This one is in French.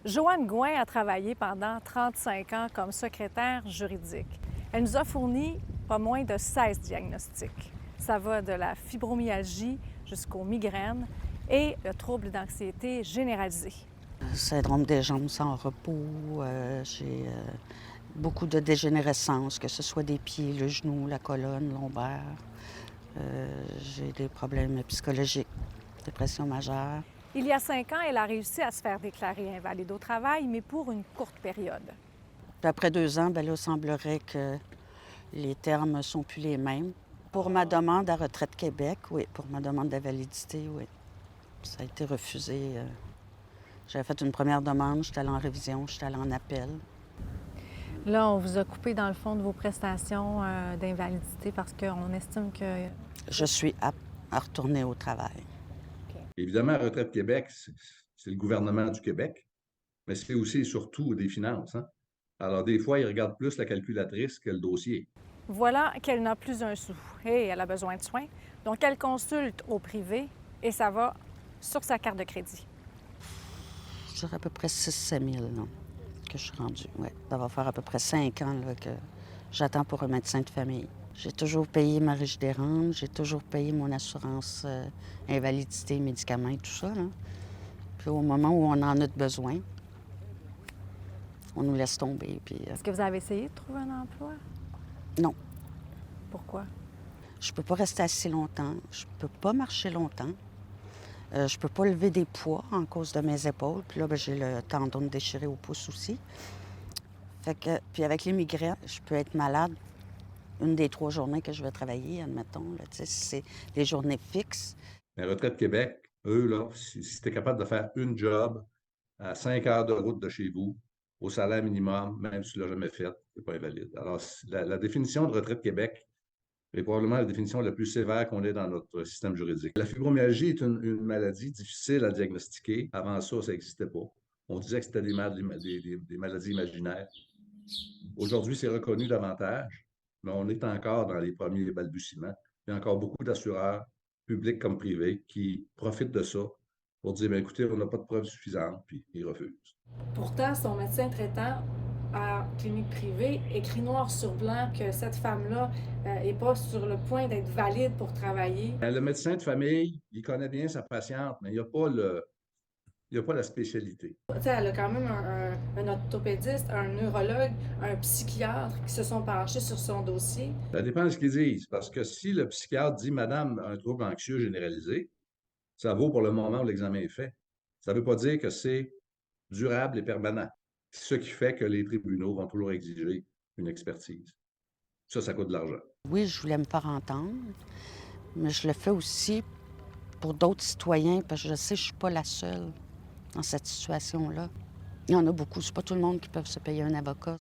Joanne Gouin a travaillé pendant 35 ans comme secrétaire juridique. Elle nous a fourni pas moins de 16 diagnostics. Ça va de la fibromyalgie jusqu'aux migraines et le trouble d'anxiété généralisé. Syndrome des jambes sans repos, j'ai beaucoup de dégénérescence, que ce soit des pieds, le genou, la colonne, lombaire. J'ai des problèmes psychologiques, dépression majeure. Il y a 5 ans, elle a réussi à se faire déclarer invalide au travail, mais pour une courte période. Puis après 2 ans, bien là, il semblerait que les termes ne sont plus les mêmes. Pour ma demande à Retraite Québec, oui, pour ma demande d'invalidité, oui. Ça a été refusé. J'avais fait une première demande, j'étais allée en révision, j'étais allée en appel. Là, on vous a coupé dans le fond de vos prestations d'invalidité parce qu'on estime que... Je suis apte à retourner au travail. Évidemment, Retraite Québec, c'est le gouvernement du Québec, mais c'est aussi et surtout des finances, hein? Alors, des fois, ils regardent plus la calculatrice que le dossier. Voilà qu'elle n'a plus un sou et elle a besoin de soins. Donc, elle consulte au privé et ça va sur sa carte de crédit. Je dirais à peu près 6-7 000 là, que je suis rendue. Ouais. Ça va faire à peu près 5 ans là, que j'attends pour un médecin de famille. J'ai toujours payé ma riche des rentes, j'ai toujours payé mon assurance invalidité, médicaments et tout ça. Là. Puis au moment où on en a besoin, on nous laisse tomber. Puis, Est-ce que vous avez essayé de trouver un emploi? non, Pourquoi? je peux pas rester assis longtemps, je peux pas marcher longtemps. Je peux pas lever des poids en cause de mes épaules. Puis là, ben, j'ai le tendon déchiré au pouce aussi. Fait que, puis avec les migraines, je peux être malade une des 3 journées que je vais travailler, admettons. Là, tu sais, si c'est des journées fixes. Mais Retraite Québec, eux, là, si tu es capable de faire une job à 5 heures de route de chez vous, au salaire minimum, même si tu ne l'as jamais fait, tu n'es pas invalide. Alors, la définition de Retraite Québec est probablement la définition la plus sévère qu'on ait dans notre système juridique. La fibromyalgie est une maladie difficile à diagnostiquer. Avant ça, ça n'existait pas. On disait que c'était des maladies imaginaires. Aujourd'hui, c'est reconnu davantage, mais on est encore dans les premiers balbutiements. Il y a encore beaucoup d'assureurs, publics comme privés, qui profitent de ça pour dire, bien, écoutez, on n'a pas de preuves suffisantes, puis ils refusent. Pourtant, son médecin traitant à clinique privée écrit noir sur blanc que cette femme-là n'est pas sur le point d'être valide pour travailler. Le médecin de famille, il connaît bien sa patiente, mais il n'y a pas la spécialité. T'sais, elle a quand même un orthopédiste, un neurologue, un psychiatre qui se sont penchés sur son dossier. Ça dépend de ce qu'ils disent, parce que si le psychiatre dit, Madame a un trouble anxieux généralisé, ça vaut pour le moment où l'examen est fait. Ça ne veut pas dire que c'est durable et permanent. C'est ce qui fait que les tribunaux vont toujours exiger une expertise. Ça coûte de l'argent. Oui, je voulais me faire entendre, mais je le fais aussi pour d'autres citoyens, parce que je sais que je ne suis pas la seule dans cette situation-là. Il y en a beaucoup. C'est pas tout le monde qui peut se payer un avocat.